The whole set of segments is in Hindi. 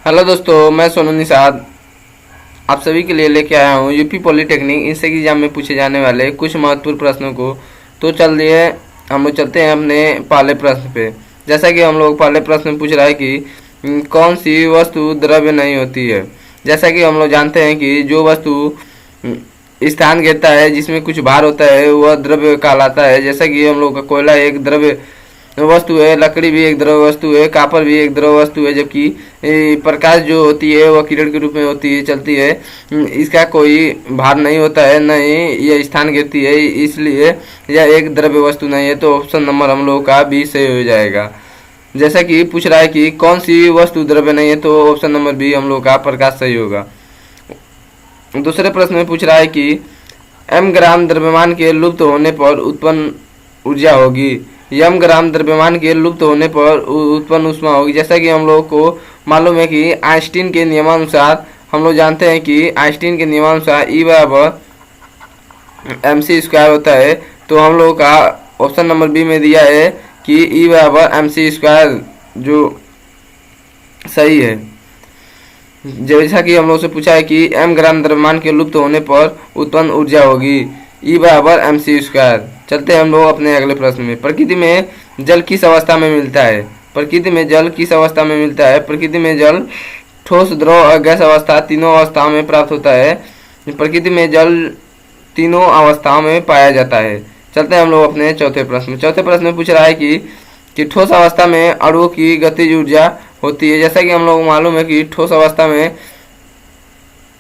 हेलो दोस्तों, मैं सोनू निषाद आप सभी के लिए लेके आया हूँ यूपी पॉलिटेक्निक इंस्टेक एग्जाम में पूछे जाने वाले कुछ महत्वपूर्ण प्रश्नों को। तो चलिए हम लोग चलते हैं अपने पहले प्रश्न पे। जैसा कि हम लोग पहले प्रश्न में पूछ रहा है कि कौन सी वस्तु द्रव्य नहीं होती है। जैसा कि हम लोग जानते हैं कि जो वस्तु स्थान घेरता है जिसमें कुछ भार होता है वह द्रव्य कहलाता है। जैसा कि हम लोग का कोयला एक द्रव्य वस्तु है, लकड़ी भी एक द्रव्य वस्तु है, कापर भी एक द्रव्य वस्तु है, जबकि प्रकाश जो होती है वह किरण के रूप में होती है, चलती है। इसका कोई भार नहीं होता है, न ही यह स्थान घेरती है, इसलिए यह एक द्रव्य वस्तु नहीं है। तो ऑप्शन नंबर हम लोग का बी सही हो जाएगा। जैसा कि पूछ रहा है कि कौन सी वस्तु द्रव्य नहीं है, तो ऑप्शन नंबर बी हम लोग का प्रकाश सही होगा। दूसरे प्रश्न में पूछ रहा है कि m ग्राम द्रव्यमान के लुप्त होने पर उत्पन्न ऊर्जा होगी। m ग्राम द्रव्यमान के लुप्त होने पर उत्पन्न ऊष्मा होगी। जैसा कि हम लोग को मालूम है कि आइंस्टीन के नियमानुसार हम लोग जानते हैं कि आइंस्टीन के नियमानुसार E बराबर mc² होता है। तो हम लोग का ऑप्शन नंबर बी में दिया है कि E बराबर mc², जो सही है। जैसा कि हम लोग से पूछा है कि m ग्राम द्रव्यमान के लुप्त होने पर उत्पन्न ऊर्जा होगी, E बराबर mc²। चलते हैं हम लोग अपने अगले प्रश्न में। प्रकृति में जल किस अवस्था में मिलता है। प्रकृति में जल किस अवस्था में मिलता है। प्रकृति में जल ठोस, द्रव और गैस अवस्था तीनों अवस्थाओं में प्राप्त होता है। प्रकृति में जल तीनों अवस्थाओं में पाया जाता है। चलते हैं हम लोग अपने चौथे प्रश्न में। चौथे प्रश्न में पूछ रहा है कि ठोस अवस्था में अणुओं की गतिज ऊर्जा होती है। जैसा कि हम लोग को मालूम है कि ठोस अवस्था में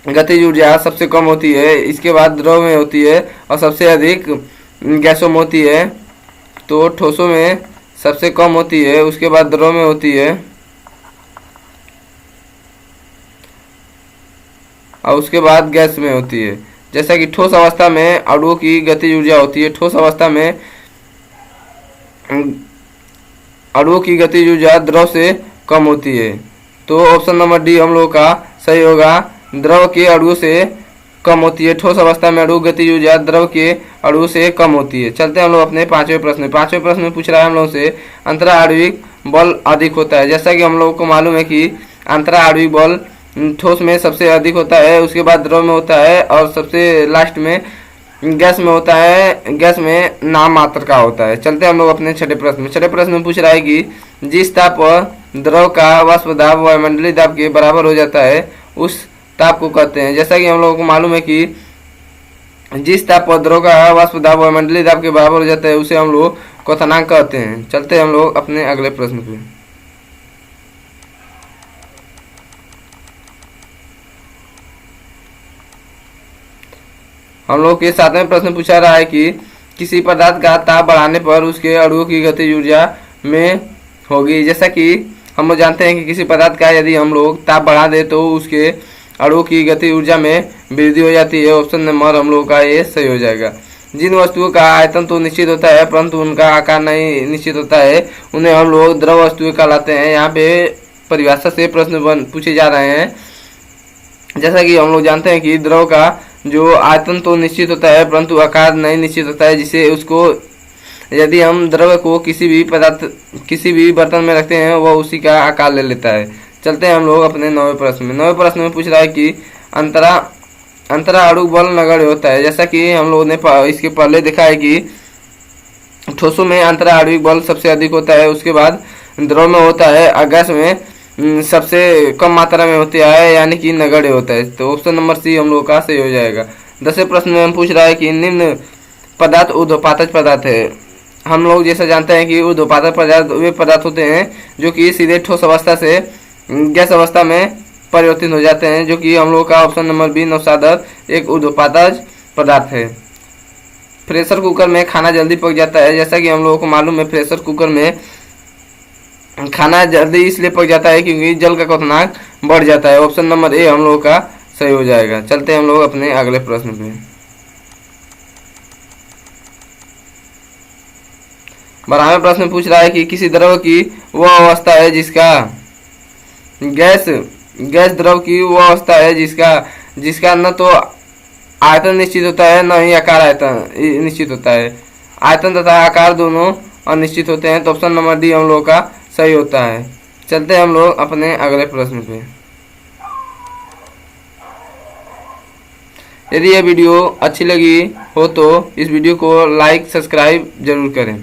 गतिज ऊर्जा सबसे कम होती है, इसके बाद द्रव में होती है और सबसे अधिक गैसों में होती है। तो ठोसों में सबसे कम होती है, उसके बाद द्रव में होती है और उसके बाद गैस में होती है। जैसा कि ठोस अवस्था में अणुओं की गतिज ऊर्जा होती है, ठोस अवस्था में अणुओं की गतिज ऊर्जा द्रव से कम होती है। तो ऑप्शन नंबर डी हम लोग का सही होगा, द्रव के अणुओं से कम होती है। ठोस अवस्था में अणु गतिज ऊर्जा द्रव के अणु से कम होती है। चलते हैं हम लोग अपने पांचवें प्रश्न में। पांचवें प्रश्न में पूछ रहा है हम लोग से अंतरा आणविक बल अधिक होता है। जैसा कि हम लोग को मालूम है कि अंतरा आणविक बल ठोस में सबसे अधिक होता है, उसके बाद द्रव में होता है और सबसे लास्ट में गैस में होता है। गैस में नाम मात्र का होता है। चलते हैं हम लोग अपने छठे प्रश्न में। छठे प्रश्न में पूछ रहा है कि जिस ताप पर द्रव का वाष्प दाब वायुमंडलीय दाब के बराबर हो जाता है उस ताप को कहते हैं। जैसा कि हम लोगों को मालूम है कि जिस ताप पर द्रव का वाष्प दाब वायुमंडलीय दाब के बराबर हो जाता है उसे हम लोग क्वथनांक कहते हैं। चलते हैं हम लोग अपने अगले प्रश्न पे। हम लोग के सातवें प्रश्न पूछा रहा है कि किसी पदार्थ का ताप बढ़ाने पर उसके अणुओं की गतिज ऊर्जा में होगी। जैसा कि हम लोग जानते हैं कि किसी पदार्थ का यदि हम लोग ताप बढ़ा दे तो उसके अणुओं की गतिज ऊर्जा में वृद्धि हो जाती है। ऑप्शन नंबर हम लोग का ये सही हो जाएगा। जिन वस्तुओं का आयतन तो निश्चित होता है परंतु उनका आकार नहीं निश्चित होता है, उन्हें हम लोग द्रव वस्तुएं कहलाते हैं। यहाँ पे परिभाषा से प्रश्न पूछे जा रहे हैं। जैसा कि हम लोग जानते हैं कि द्रव का जो आयतन तो निश्चित होता है परंतु आकार नहीं निश्चित होता है, जिसे उसको यदि हम द्रव को किसी भी बर्तन में रखते हैं वह उसी का आकार ले लेता है। चलते हैं हम लोग अपने नौवें प्रश्न में। नौवें प्रश्न में पूछ रहा है कि अंतरा आणविक बल नगण्य होता है। जैसा कि हम लोगों ने इसके पहले देखा है कि ठोसों में अंतरा आणविक बल सबसे अधिक होता है, उसके बाद द्रव में होता है और गैस में सबसे कम मात्रा में होता है, यानी कि नगण्य होता है। तो ऑप्शन नंबर सी हम लोग का सही हो जाएगा। 10वें प्रश्न में हम पूछ रहा है कि निम्न पदार्थ ऊर्ध्वपातज पदार्थ है। हम लोग जैसा जानते हैं कि ऊर्ध्वपातज पदार्थ वे पदार्थ होते हैं जो कि सीधे ठोस अवस्था से गैस अवस्था में परिवर्तित हो जाते हैं, जो कि हम लोग का ऑप्शन नंबर बी नौसादर एक ऊर्ध्वपातज पदार्थ है। प्रेशर कुकर में खाना जल्दी पक जाता है। जैसा कि हम लोगों को मालूम है प्रेशर कुकर में खाना जल्दी इसलिए पक जाता है क्योंकि जल का क्वथनांक बढ़ जाता है। ऑप्शन नंबर ए हम लोग का सही हो जाएगा। चलते हैं हम लोग अपने अगले प्रश्न पे। 12वें प्रश्न पूछ रहा है कि किसी द्रव की वह अवस्था है जिसका गैस द्रव की वह अवस्था है जिसका न तो आयतन निश्चित होता है न ही आकार आयतन निश्चित होता है। आयतन तथा आकार दोनों अनिश्चित होते हैं। तो ऑप्शन नंबर डी हम लोग का सही होता है। चलते हैं हम लोग अपने अगले प्रश्न पे। यदि यह वीडियो अच्छी लगी हो तो इस वीडियो को लाइक सब्सक्राइब जरूर करें।